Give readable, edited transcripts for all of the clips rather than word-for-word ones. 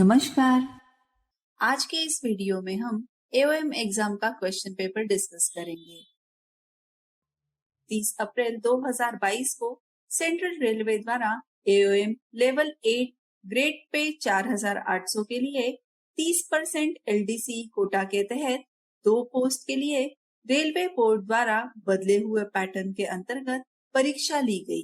नमस्कार। आज के इस वीडियो में हम एओएम एग्जाम का क्वेश्चन पेपर डिस्कस करेंगे। 30 अप्रैल 2022 को सेंट्रल रेलवे द्वारा एओएम लेवल 8 ग्रेड पे 4800 के लिए 30% एलडीसी कोटा के तहत 2 पोस्ट के लिए रेलवे बोर्ड द्वारा बदले हुए पैटर्न के अंतर्गत परीक्षा ली गई।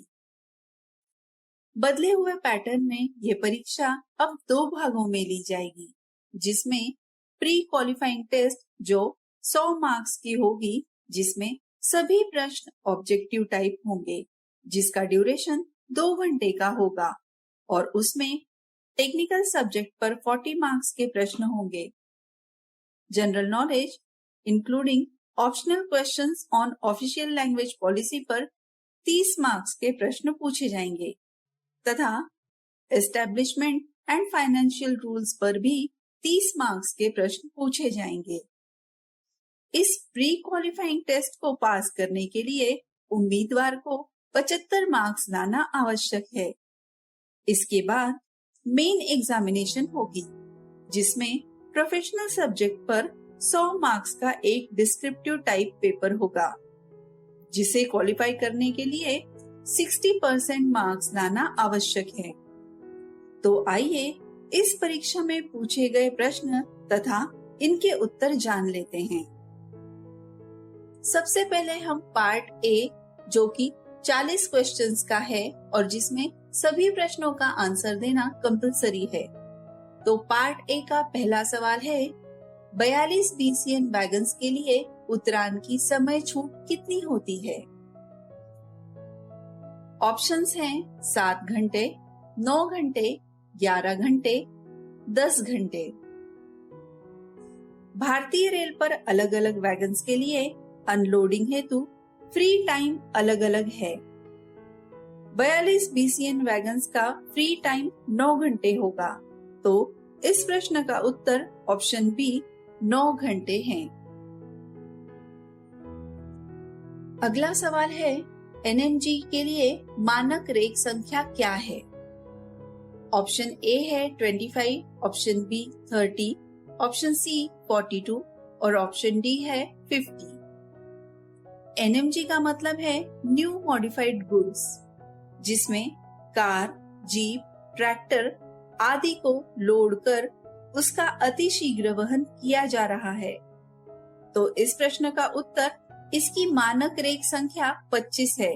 बदले हुए पैटर्न में ये परीक्षा अब 2 भागों में ली जाएगी, जिसमें प्री क्वालिफाइंग टेस्ट जो 100 मार्क्स की होगी, जिसमें सभी प्रश्न ऑब्जेक्टिव टाइप होंगे, जिसका ड्यूरेशन 2 घंटे का होगा, और उसमें टेक्निकल सब्जेक्ट पर 40 मार्क्स के प्रश्न होंगे। General knowledge including optional questions on official language policy पर 30 मार्क्स के प्रश्न पूछे जाएंगे तथा एस्टेब्लिशमेंट एंड फाइनेंशियल रूल्स पर भी 30 मार्क्स के प्रश्न पूछे जाएंगे। इस प्री क्वालिफाइंग टेस्ट को पास करने के लिए उम्मीदवार को 75 मार्क्स लाना आवश्यक है। इसके बाद मेन एग्जामिनेशन होगी, जिसमें प्रोफेशनल सब्जेक्ट पर 100 मार्क्स का एक डिस्क्रिप्टिव टाइप पेपर होगा, जिसे क्वालिफाई करने के लिए 60% मार्क्स लाना आवश्यक है। तो आइए इस परीक्षा में पूछे गए प्रश्न तथा इनके उत्तर जान लेते हैं। सबसे पहले हम पार्ट ए, जो कि 40 क्वेश्चंस का है और जिसमें सभी प्रश्नों का आंसर देना कंपलसरी है। तो पार्ट ए का पहला सवाल है, 42 BCN वैगन्स के लिए उतरान की समय छूट कितनी होती है? ऑप्शंस हैं 7 घंटे, 9 घंटे, 11 घंटे, 10 घंटे। भारतीय रेल पर अलग अलग वैगन्स के लिए अनलोडिंग हेतु फ्री टाइम अलग अलग है। 42 BCN वैगन्स का फ्री टाइम 9 घंटे होगा, तो इस प्रश्न का उत्तर ऑप्शन बी 9 घंटे है। अगला सवाल है, एनएमजी के लिए मानक रेक संख्या क्या है? ऑप्शन ए है 25, ऑप्शन बी 30, ऑप्शन सी 42 और ऑप्शन डी है 50। एनएमजी का मतलब है न्यू मॉडिफाइड गुड्स, जिसमें कार, जीप, ट्रैक्टर आदि को लोड कर उसका अतिशीघ्र वहन किया जा रहा है। तो इस प्रश्न का उत्तर इसकी मानक रेक संख्या 25 है।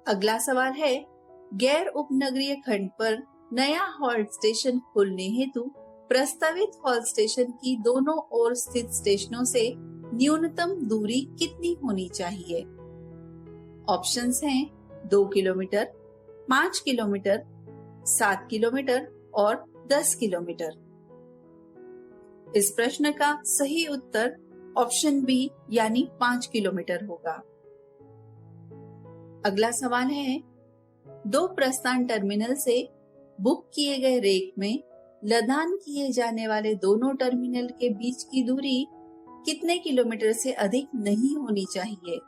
अगला सवाल है, गैर उपनगरीय खंड पर नया हॉल्ट स्टेशन खोलने हेतु प्रस्तावित हॉल्ट स्टेशन की दोनों ओर स्थित स्टेशनों से न्यूनतम दूरी कितनी होनी चाहिए? ऑप्शंस हैं 2 किलोमीटर, 5 किलोमीटर, 7 किलोमीटर और 10 किलोमीटर। इस प्रश्न का सही उत्तर ऑप्शन बी यानी 5 किलोमीटर होगा। अगला सवाल है, 2 प्रस्थान टर्मिनल से बुक किए गए रेक में लदान किए जाने वाले दोनों टर्मिनल के बीच की दूरी कितने किलोमीटर से अधिक नहीं होनी चाहिए?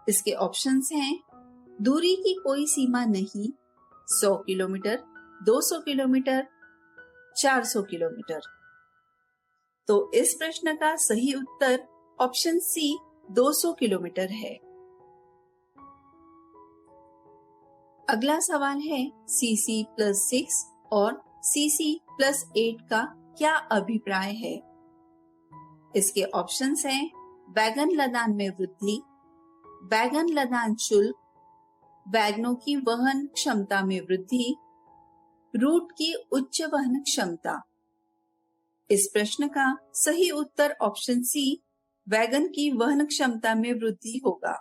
इसके ऑप्शंस हैं, दूरी की कोई सीमा नहीं, 100 किलोमीटर, 200 किलोमीटर, 400 किलोमीटर। तो इस प्रश्न का सही उत्तर ऑप्शन सी 200 किलोमीटर है। अगला सवाल है, CC+6 और CC+8 का क्या अभिप्राय है? इसके ऑप्शंस हैं, वैगन लदान में वृद्धि, वैगन लदान शुल्क, वैगनों की वहन क्षमता में वृद्धि, रूट की उच्च वहन क्षमता। इस प्रश्न का सही उत्तर ऑप्शन सी वैगन की वहन क्षमता में वृद्धि होगा।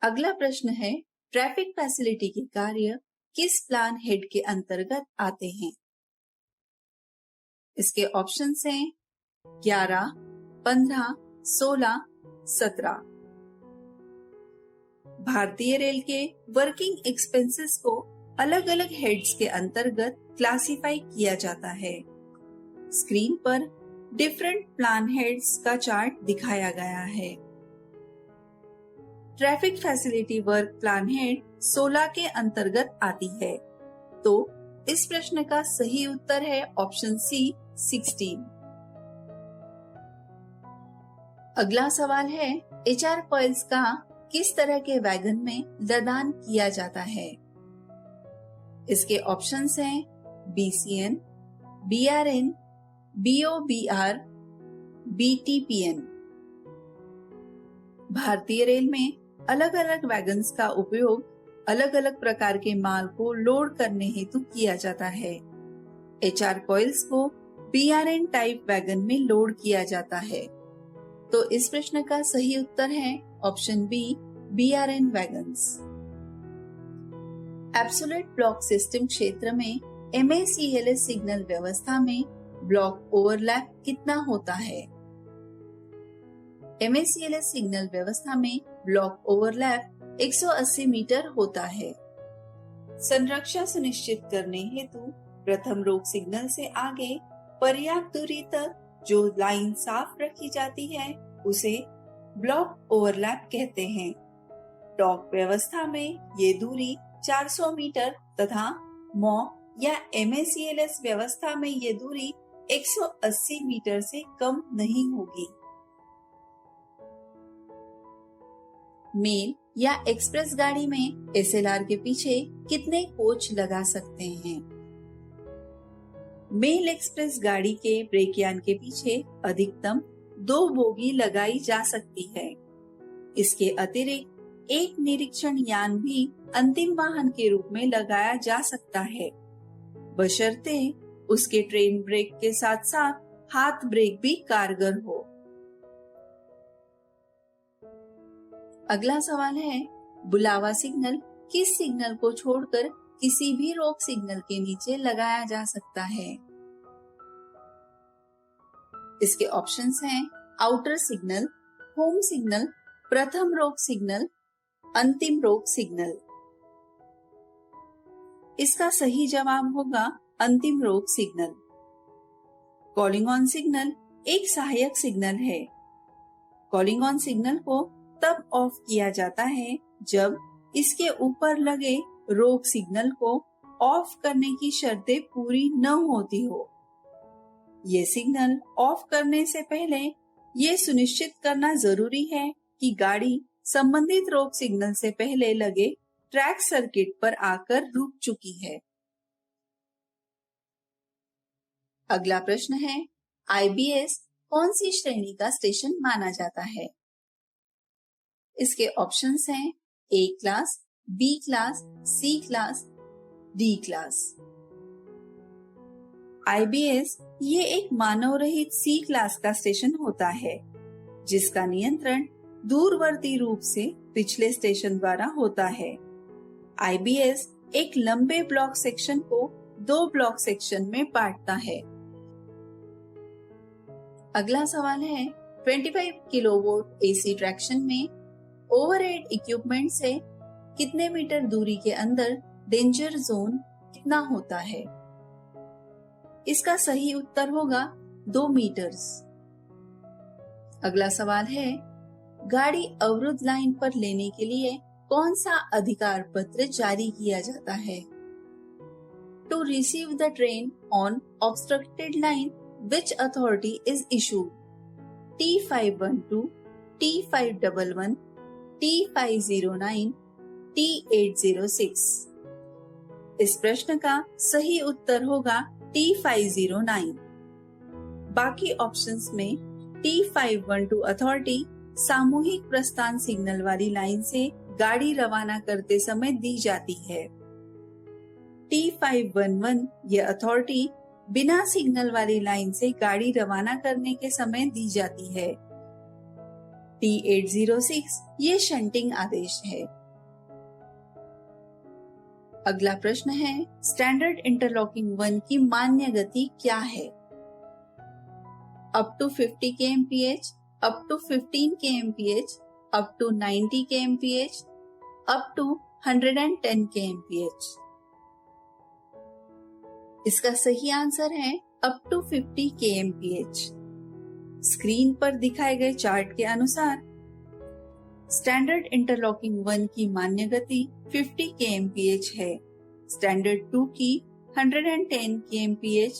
अगला प्रश्न है, ट्रैफिक फैसिलिटी के कार्य किस प्लान हेड के अंतर्गत आते हैं? इसके ऑप्शंस हैं 11, 15, 16, 17। भारतीय रेल के वर्किंग एक्सपेंसेस को अलग अलग हेड्स के अंतर्गत क्लासिफाई किया जाता है। स्क्रीन पर डिफरेंट प्लान हेड्स का चार्ट दिखाया गया है। Traffic facility work plan head 16 के अंतर्गत आती है। तो इस प्रश्न का सही उत्तर है ऑप्शन सी 16। अगला सवाल है HR कॉइल्स का किस तरह के वैगन में लदान किया जाता है। इसके ऑप्शंस हैं BCN, BRN, BOBR, BTPN। भारतीय रेल में अलग अलग वैगन्स का उपयोग अलग अलग प्रकार के माल को लोड करने हेतु किया जाता है। HR कॉइल्स को BRN टाइप वैगन में लोड किया जाता है। तो इस प्रश्न का सही उत्तर है option B BRN wagons. Absolute block system क्षेत्र में MACLS सिग्नल व्यवस्था में ब्लॉक ओवरलैप कितना होता है। MACLS सिग्नल व्यवस्था में ब्लॉक ओवरलैप 180 मीटर होता है। संरक्षा सुनिश्चित करने हेतु प्रथम रोग सिग्नल से आगे पर्याप्त दूरी तक जो लाइन साफ रखी जाती है उसे ब्लॉक ओवरलैप कहते हैं। डॉक व्यवस्था में ये दूरी 400 मीटर तथा मॉ या MACLS व्यवस्था में ये दूरी 180 मीटर से कम नहीं होगी। मेल या एक्सप्रेस गाड़ी में SLR के पीछे कितने कोच लगा सकते हैं। मेल एक्सप्रेस गाड़ी के ब्रेकयान के पीछे अधिकतम 2 बोगी लगाई जा सकती है। इसके अतिरिक्त एक निरीक्षण यान भी अंतिम वाहन के रूप में लगाया जा सकता है, बशर्ते उसके ट्रेन ब्रेक के साथ साथ हाथ ब्रेक भी कारगर हो। अगला सवाल है बुलावा सिग्नल किस सिग्नल को छोड़कर किसी भी रोक सिग्नल के नीचे लगाया जा सकता है। इसके ऑप्शंस हैं आउटर सिग्नल, होम सिग्नल, प्रथम रोक सिग्नल, अंतिम रोक सिग्नल। इसका सही जवाब होगा अंतिम रोक सिग्नल। कॉलिंग ऑन सिग्नल एक सहायक सिग्नल है। कॉलिंग ऑन सिग्नल को तब ऑफ किया जाता है जब इसके ऊपर लगे रोक सिग्नल को ऑफ करने की शर्तें पूरी न होती हो। ये सिग्नल ऑफ करने से पहले ये सुनिश्चित करना जरूरी है कि गाड़ी संबंधित रोक सिग्नल से पहले लगे ट्रैक सर्किट पर आकर रुक चुकी है। अगला प्रश्न है IBS कौन सी श्रेणी का स्टेशन माना जाता है। इसके ऑप्शंस हैं A class, B class, C class, D class. IBS ये एक मानव रहित C क्लास का स्टेशन होता है जिसका नियंत्रण दूरवर्ती रूप से पिछले स्टेशन द्वारा होता है। IBS एक लंबे ब्लॉक सेक्शन को 2 ब्लॉक सेक्शन में बांटता है। अगला सवाल है 25 किलोवोल्ट AC ट्रैक्शन में ओवरहेड इक्विपमेंट से कितने मीटर दूरी के अंदर डेंजर जोन कितना होता है। इसका सही उत्तर होगा 2 मीटर्स। अगला सवाल है गाड़ी अवरुद्ध लाइन पर लेने के लिए कौन सा अधिकार पत्र जारी किया जाता है। To receive the train on obstructed line which authority is issued T512, T511, T509, T806। इस प्रश्न का सही उत्तर होगा T509। बाकी ऑप्शंस में T512 अथॉरिटी सामूहिक प्रस्थान सिग्नल वाली लाइन से गाड़ी रवाना करते समय दी जाती है। T511 ये अथॉरिटी बिना सिग्नल वाली लाइन से गाड़ी रवाना करने के समय दी जाती है। T806 ये शंटिंग आदेश है। अगला प्रश्न है स्टैंडर्ड इंटरलॉकिंग 1 की मान्य गति क्या है। Up to 50 kmph, up to 15 kmph, up to 90 kmph, up to 110 kmph। इसका सही आंसर है अप टू 50 kmph। स्क्रीन पर दिखाए गए चार्ट के अनुसार स्टैंडर्ड इंटरलॉकिंग 1 की मान्य गति 50 kmph है, स्टैंडर्ड 2 की 110 kmph,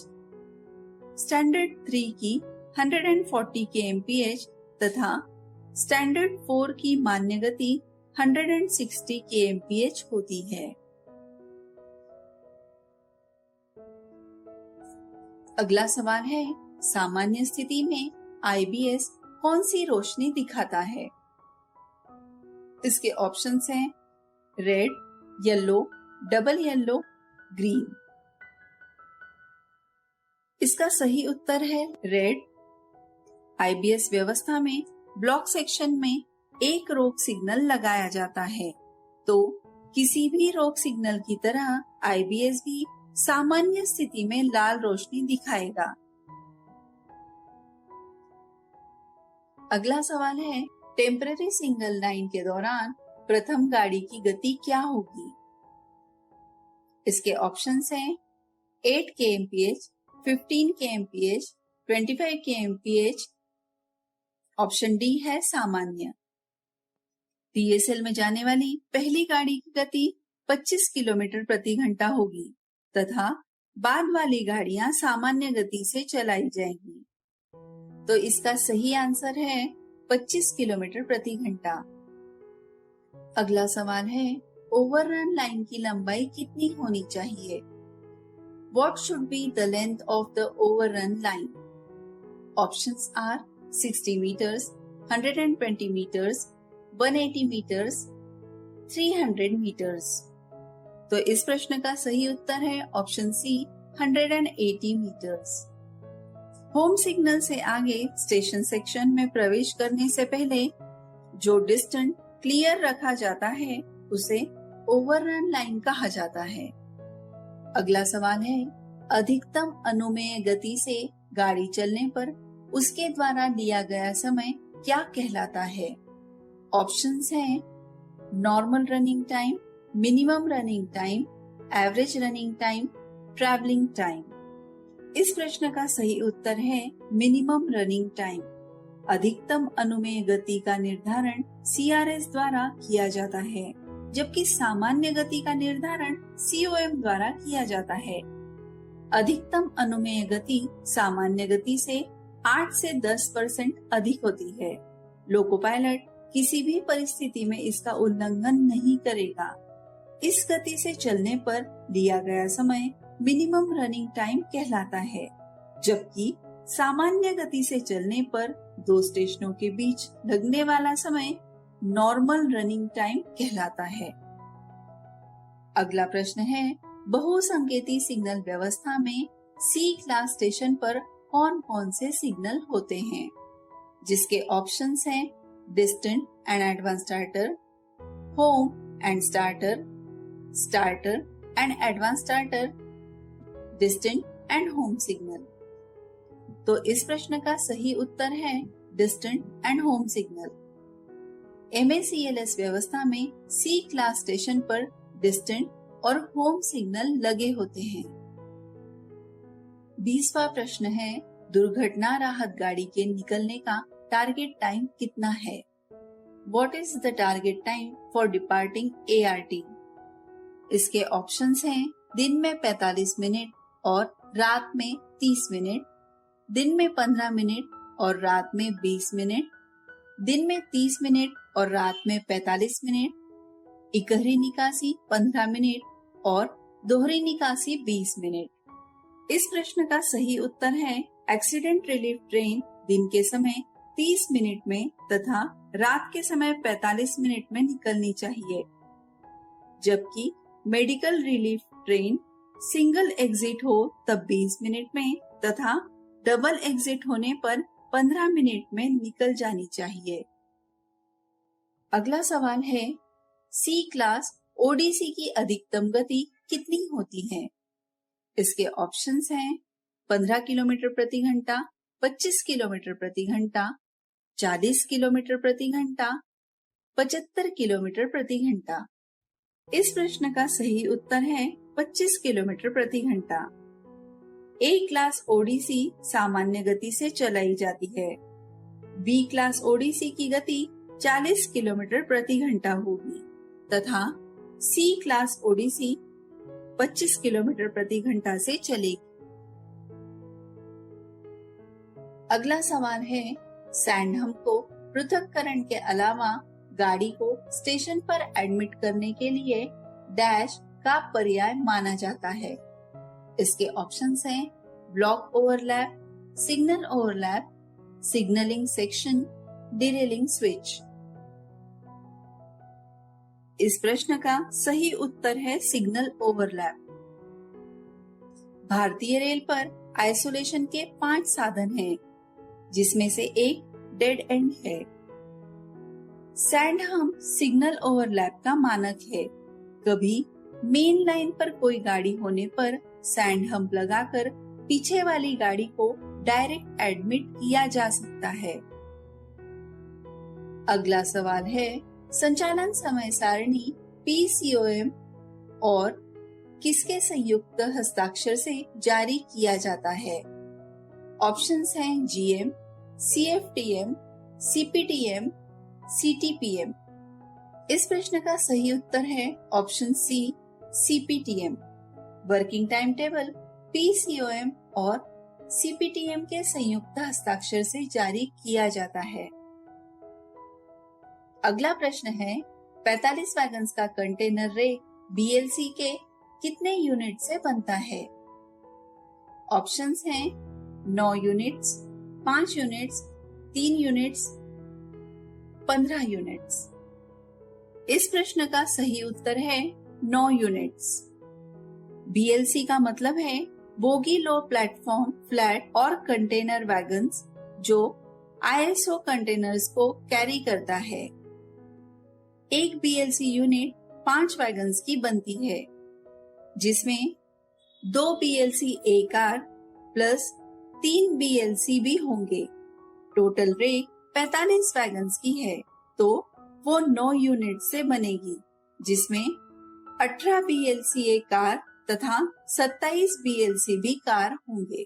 स्टैंडर्ड 3 की 140 kmph तथा स्टैंडर्ड 4 की मान्य गति 160 kmph होती है। अगला सवाल है, सामान्य स्थिति में आईबीएस कौन सी रोशनी दिखाता है? इसके ऑप्शंस हैं red, yellow, double yellow, green. इसका सही उत्तर है रेड। आईबीएस व्यवस्था में ब्लॉक सेक्शन में एक रोक सिग्नल लगाया जाता है, तो किसी भी रोक सिग्नल की तरह आईबीएस भी सामान्य स्थिति में लाल रोशनी दिखाएगा। अगला सवाल है, टेम्पररी सिंगल लाइन के दौरान प्रथम गाड़ी की गति क्या होगी? इसके ऑप्शंस हैं 8 kmph, 15 kmph, 25 kmph। Option D है सामान्य। डीएसएल में जाने वाली पहली गाड़ी की गति 25 किलोमीटर प्रति घंटा होगी तथा बाद वाली गाड़ियां सामान्य गति से चलाई जाएंगी। तो इसका सही आंसर है 25 किलोमीटर प्रति घंटा। अगला सवाल है, ओवररन लाइन की लंबाई कितनी होनी चाहिए? What should be the length of the overrun line? Options are 60 meters, 120 meters, 180 meters, 300 meters। तो इस प्रश्न का सही उत्तर है option C 180 metres. Home signal से आगे स्टेशन सेक्शन में प्रवेश करने से पहले जो डिस्टेंस क्लियर रखा जाता है उसे ओवररन लाइन कहा जाता है। अगला सवाल है, अधिकतम अनुमेय गति से गाड़ी चलने पर उसके द्वारा लिया गया समय क्या कहलाता है? ऑप्शंस हैं normal running time, minimum running time, average running time, travelling time. इस प्रश्न का सही उत्तर है मिनिमम रनिंग टाइम। अधिकतम अनुमेय गति का निर्धारण सीआरएस द्वारा किया जाता है, जबकि सामान्य गति का निर्धारण सीओएम द्वारा किया जाता है। अधिकतम अनुमेय गति सामान्य गति से 8 से 10% अधिक होती है। लोको पायलट किसी भी परिस्थिति में इसका उल्लंघन नहीं करेगा। इस गति से चलने पर लिया गया समय मिनिमम रनिंग टाइम कहलाता है, जबकि सामान्य गति से चलने पर दो स्टेशनों के बीच लगने वाला समय नॉर्मल रनिंग टाइम कहलाता है। अगला प्रश्न है, बहुसंकेती सिग्नल व्यवस्था में सी क्लास स्टेशन पर कौन कौन से सिग्नल होते हैं? जिसके ऑप्शंस हैं distant and advance starter, home and starter, starter and advance starter, distant and home signal. तो इस प्रश्न का सही उत्तर है डिस्टेंट एंड होम सिग्नल। एमएसीएलएस व्यवस्था में सी क्लास स्टेशन पर डिस्टेंट और होम सिग्नल लगे होते हैं। 20वां प्रश्न है, दुर्घटना राहत गाड़ी के निकलने का टारगेट टाइम कितना है? What is the target time for departing ART? इसके ऑप्शंस हैं दिन में 45 मिनट और रात में 30 मिनट, दिन में 15 मिनट और रात में 20 मिनट, दिन में 30 मिनट और रात में 45 मिनट, इकहरी निकासी 15 मिनट और दोहरी निकासी 20 मिनट। इस प्रश्न का सही उत्तर है एक्सीडेंट रिलीफ ट्रेन दिन के समय 30 मिनट में तथा रात के समय 45 मिनट में निकलनी चाहिए, जबकि medical relief train single exit हो तब 20 मिनट में तथा डबल एग्जिट होने पर 15 मिनट में निकल जानी चाहिए। अगला सवाल है, सी क्लास ओडीसी की अधिकतम गति कितनी होती है? इसके ऑप्शंस हैं 15 किलोमीटर प्रति घंटा, 25 किलोमीटर प्रति घंटा, 40 किलोमीटर प्रति घंटा, 75 किलोमीटर प्रति घंटा। इस प्रश्न का सही उत्तर है 25 किलोमीटर प्रति घंटा। ए क्लास ओडीसी सामान्य गति से चलाई जाती है। बी क्लास ओडीसी की गति 40 किलोमीटर प्रति घंटा होगी तथा सी क्लास ओडिसी 25 किलोमीटर प्रति घंटा से चलेगी। अगला सवाल है, सैंडहम्प को पृथक्करण के अलावा गाड़ी को स्टेशन पर एडमिट करने के लिए डैश का पर्याय माना जाता है। इसके ऑप्शंस हैं block overlap, signal overlap, signalling section, derailing switch. इस प्रश्न का सही उत्तर है सिग्नल ओवरलैप। भारतीय रेल पर आइसोलेशन के 5 साधन हैं, जिसमें से एक डेड एंड है। सैंडहम्प सिग्नल ओवरलैप का मानक है। कभी मेन लाइन पर कोई गाड़ी होने पर सैंडहम्प लगाकर पीछे वाली गाड़ी को डायरेक्ट एडमिट किया जा सकता है। अगला सवाल है, संचालन समय सारणी PCOM और किसके संयुक्त हस्ताक्षर से जारी किया जाता है? ऑप्शंस हैं GM, CFTM, CPTM, CTPM। इस प्रश्न का सही उत्तर है option C, CPTM। Working timetable PCOM और CPTM के संयुक्त हस्ताक्षर से जारी किया जाता है। अगला प्रश्न है, 45 वैगन्स का कंटेनर रेक BLC के कितने यूनिट से बनता है? ऑप्शंस हैं 9 यूनिट्स, 5 यूनिट्स, 3 यूनिट्स, 15 यूनिट्स। इस प्रश्न का सही उत्तर है 9 यूनिट्स। BLC का मतलब है बोगी लो प्लेटफॉर्म फ्लैट और कंटेनर वैगन्स, जो ISO कंटेनर्स को कैरी करता है। एक BLC यूनिट 5 वैगन्स की बनती है, जिसमें 2 BLC A car plus 3 BLC भी होंगे। टोटल रेक 45 वैगन्स की है, तो वो 9 यूनिट से बनेगी, जिसमें 18 BLC A कार तथा 27 BLC B कार होंगे।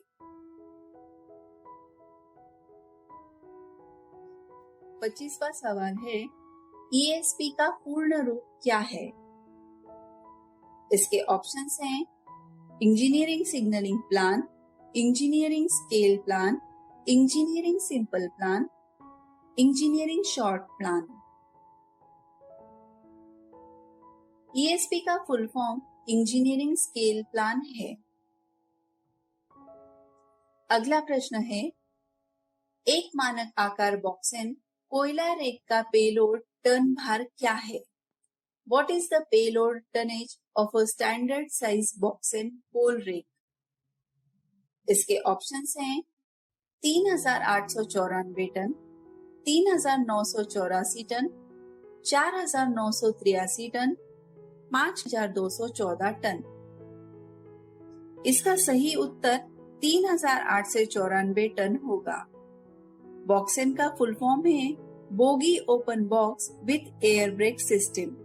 25वां सवाल है, ESP का पूर्ण रूप क्या है? इसके ऑप्शंस हैं engineering signalling plan, engineering scale plan, engineering simple plan, engineering short plan. ESP का full form engineering scale plan है। अगला प्रश्न है, एक मानक आकार बॉक्सेन कोयला रेक का पेलोड टन भार क्या है? What is the payload tonnage of a standard size bauxite coal rake? इसके ऑप्शंस हैं 3,894 टन, 3,984 टन, 4,983 टन, 5,214 टन। इसका सही उत्तर 3,894 टन होगा। बॉक्सेन का फुल फॉर्म है bogie open box with air brake system.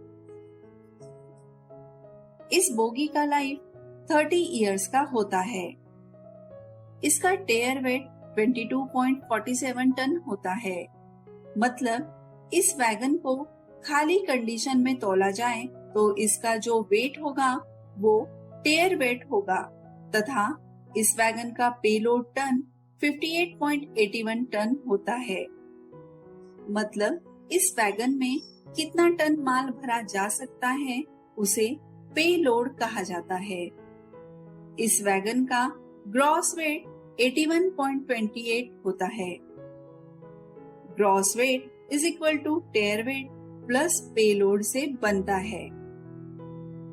इस बोगी का लाइफ 30 इयर्स का होता है। इसका टेयर वेट 22.47 टन होता है। मतलब इस वैगन को खाली कंडीशन में तौला जाए तो इसका जो वेट होगा वो टेयर वेट होगा तथा इस वैगन का पेलोड टन 58.81 टन होता है। मतलब इस वैगन में कितना टन माल भरा जा सकता है उसे पेलोड कहा जाता है। इस वैगन का ग्रॉस वेट 81.28 होता है। Gross weight is equal to tare weight plus payload से बनता है।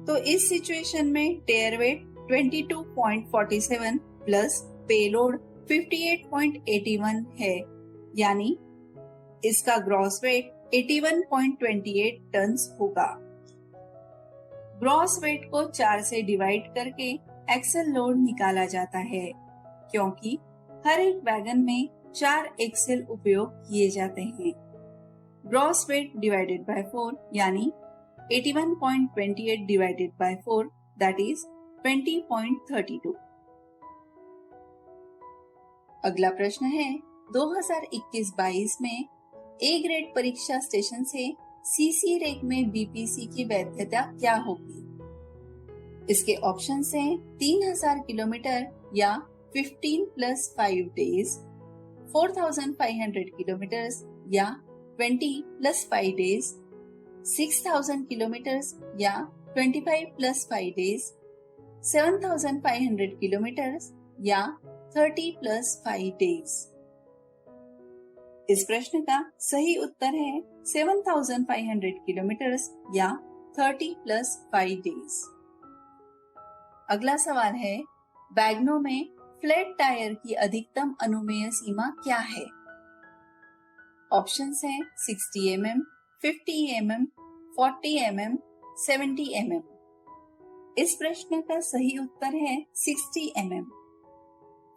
तो इस सिचुएशन में टेयर वेट 22.47 प्लस पेलोड 58.81 है, यानी इसका ग्रॉस वेट 81.28 टन्स होगा। ग्रॉस वेट को 4 से डिवाइड करके एक्सेल लोड निकाला जाता है, क्योंकि हर एक वैगन में 4 एक्सेल उपयोग किए जाते हैं। ग्रॉस वेट डिवाइडेड बाय 4 यानी 81.28 डिवाइडेड बाय 4 दैट इज 20.32। अगला प्रश्न है 2021-22 में ए ग्रेड परीक्षा स्टेशन से सीसी रेक में बीपीसी की वैधता क्या होगी? इसके ऑप्शन हैं 3000 किलोमीटर या 15 + 5 days, 4500 किलोमीटर या 20 + 5 days, 6000 किलोमीटर या 25 + 5 days, 7500 किलोमीटर या 30 + 5 days। इस प्रश्न का सही उत्तर है 7500 किलोमीटर या 30 + 5 days। अगला सवाल है, वैगनों में फ्लैट टायर की अधिकतम अनुमेय सीमा क्या है? ऑप्शंस हैं 60 mm, 50 mm, 40 mm, 70 mm। इस प्रश्न का सही उत्तर है 60 mm।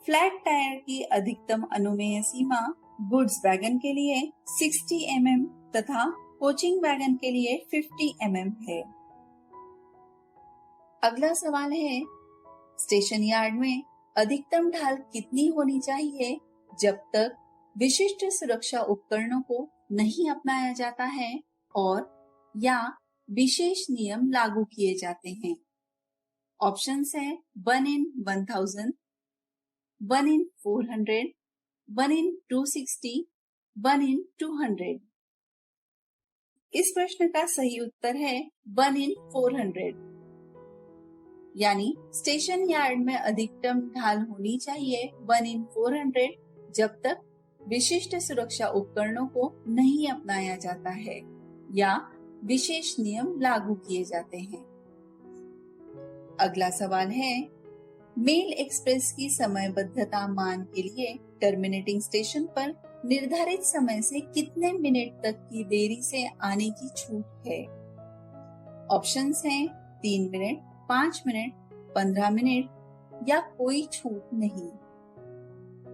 फ्लैट टायर की अधिकतम अनुमेय सीमा गुड्स वैगन के लिए 60 mm तथा कोचिंग वैगन के लिए 50 mm है। अगला सवाल है, स्टेशन यार्ड में अधिकतम ढाल कितनी होनी चाहिए जब तक विशिष्ट सुरक्षा उपकरणों को नहीं अपनाया जाता है और या विशेष नियम लागू किए जाते हैं? ऑप्शंस हैं 1 in 1000, 1 in 400, 1 in 260, 1 in 200। इस प्रश्न का सही उत्तर है 1 in 400। यानी स्टेशन यार्ड में अधिकतम ढाल होनी चाहिए 1 in 400 जब तक विशिष्ट सुरक्षा उपकरणों को नहीं अपनाया जाता है या विशेष नियम लागू किए जाते हैं। अगला सवाल है, मेल एक्सप्रेस की समयबद्धता मान के लिए टर्मिनेटिंग स्टेशन पर निर्धारित समय से कितने मिनट तक की देरी से आने की छूट है? ऑप्शंस हैं 3 मिनट, 5 मिनट, 15 मिनट या कोई छूट नहीं।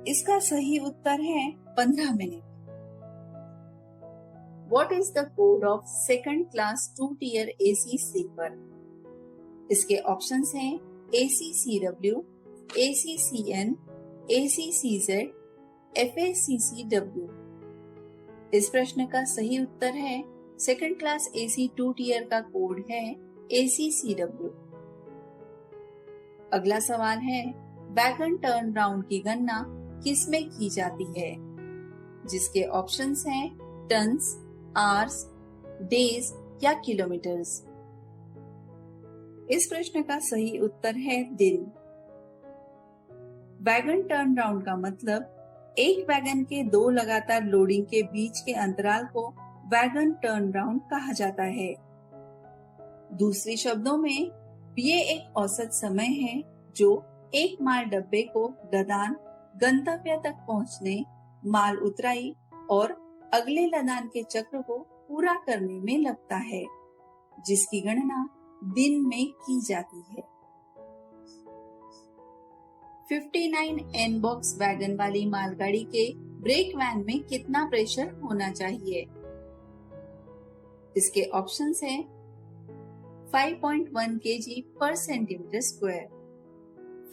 इसका सही उत्तर है 15 minute. What is the code of second class 2-tier AC sleeper? इसके ऑप्शंस हैं ACCW, ACCN, ACCZ, FACCW। इस प्रश्न का सही उत्तर है सेकंड क्लास AC 2 टियर का कोड है ACCW। अगला सवाल है, वैगन टर्न राउंड की गणना किसमें की जाती है? जिसके ऑप्शंस हैं टन्स, आवर्स, डेज या किलोमीटर्स। इस प्रश्न का सही उत्तर है दिन। वैगन टर्न राउंड का मतलब एक वैगन के 2 लगातार लोडिंग के बीच के अंतराल को वैगन टर्न राउंड कहा जाता है। दूसरे शब्दों में ये एक औसत समय है जो एक माल डब्बे को लदान, गंतव्य तक पहुंचने, माल उतराई और अगले लदान के चक्र को पूरा करने में लगता है, जिसकी गणना दिन में की जाती है। 59 N बॉक्स वैगन वाली मालगाड़ी के ब्रेक वैन में कितना प्रेशर होना चाहिए? इसके ऑप्शंस हैं 5.1 kg per centimeter square,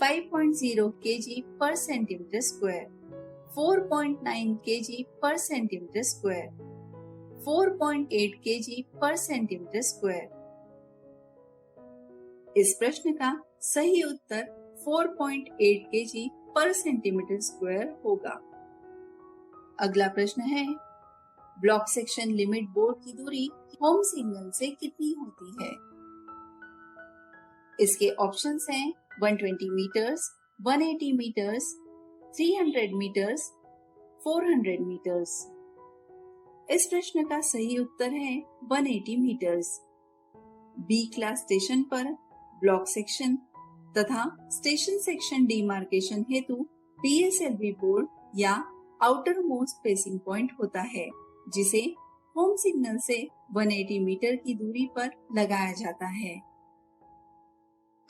5.0 kg per centimeter square, 4.9 kg per centimeter square, 4.8 kg per centimeter square। इस प्रश्न का सही उत्तर 4.8 kg पर सेंटीमीटर स्क्वायर होगा। अगला प्रश्न है, ब्लॉक सेक्शन लिमिट बोर्ड की दूरी होम सिग्नल से कितनी होती है? इसके ऑप्शंस हैं 120 मीटर्स, 180 मीटर्स, 300 मीटर्स, 400 मीटर्स। इस प्रश्न का सही उत्तर है 180 मीटर्स। बी क्लास स्टेशन पर ब्लॉक सेक्शन तथा स्टेशन सेक्शन डिमार्केशन हेतु PSLV बोर्ड या आउटर मोस्ट स्पेसिंग पॉइंट होता है, जिसे होम सिग्नल से 180 मीटर की दूरी पर लगाया जाता है।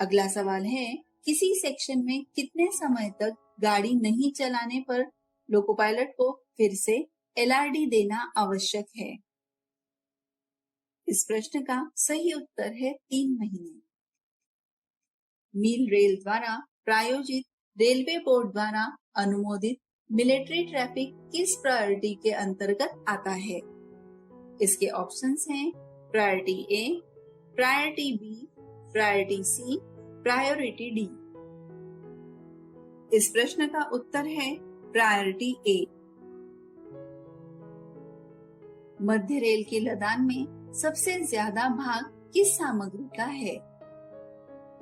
अगला सवाल है, किसी सेक्शन में कितने समय तक गाड़ी नहीं चलाने पर लोको पायलट को फिर से LRD देना आवश्यक है? इस प्रश्न का सही उत्तर है 3 महीने। मील रेल द्वारा प्रायोजित रेलवे बोर्ड द्वारा अनुमोदित मिलिट्री ट्रैफिक किस प्रायोरिटी के अंतर्गत आता है? इसके ऑप्शंस हैं प्रायोरिटी ए, प्रायोरिटी बी, प्रायोरिटी सी, प्रायोरिटी डी। इस प्रश्न का उत्तर है प्रायोरिटी ए। मध्य रेल के लदान में सबसे ज्यादा भाग किस सामग्री का है?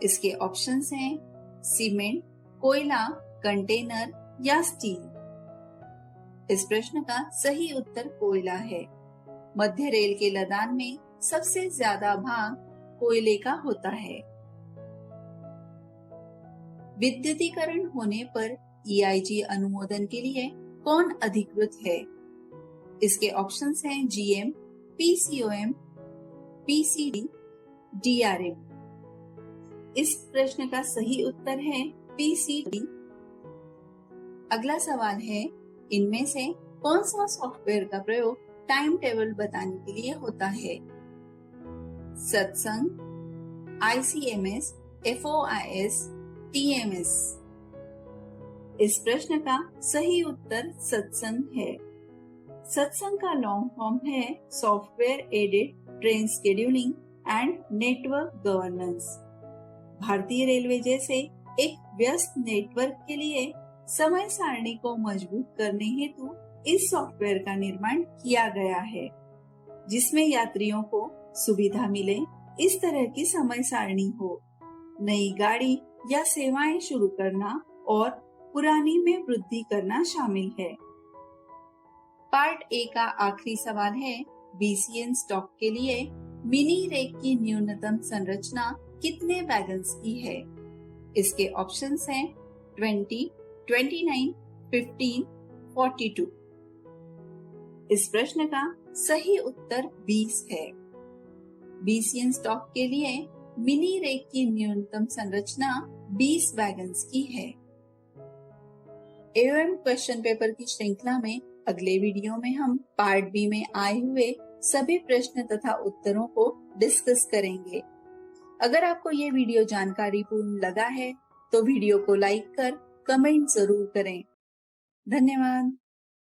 इसके ऑप्शंस हैं सीमेंट, कोयला, कंटेनर या स्टील। इस प्रश्न का सही उत्तर कोयला है। मध्य रेल के लदान में सबसे ज्यादा भाग कोयले का होता है। विद्युतीकरण होने पर EIG अनुमोदन के लिए कौन अधिकृत है? इसके ऑप्शंस हैं GM, PCOM, PCD, DRM। इस प्रश्न का सही उत्तर है PCD। अगला सवाल है, इनमें से कौन सा सॉफ्टवेयर का प्रयोग टाइम टेबल बताने के लिए होता है? सत्संग, ICMS, FOIS, TMS। इस प्रश्न का सही उत्तर सत्संग है। सत्संग का लॉन्ग फॉर्म है software aided train scheduling and network governance. भारतीय रेलवे जैसे एक व्यस्त नेटवर्क के लिए समय सारणी को मजबूत करने हेतु इस सॉफ्टवेयर का निर्माण किया गया है, जिसमें यात्रियों को सुविधा मिले इस तरह की समय सारणी हो। नई गाड़ी या सेवाएं शुरू करना और पुरानी में वृद्धि करना शामिल है। पार्ट ए का आखिरी सवाल है, BCN स्टॉक के लिए मिनी रेक की न्यूनतम संरचना कितने वैगन्स की है? इसके ऑप्शंस हैं 20, 29, 15, 42। इस प्रश्न का सही उत्तर 20 है। BCN स्टॉक के लिए मिनी रेक की न्यूनतम संरचना 20 वैगन्स की है। AOM क्वेश्चन पेपर की श्रृंखला में अगले वीडियो में हम पार्ट बी में आए हुए सभी प्रश्न तथा उत्तरों को डिस्कस करेंगे। अगर आपको ये वीडियो जानकारी पूर्ण लगा है तो वीडियो को लाइक कर कमेंट जरूर करें। धन्यवाद।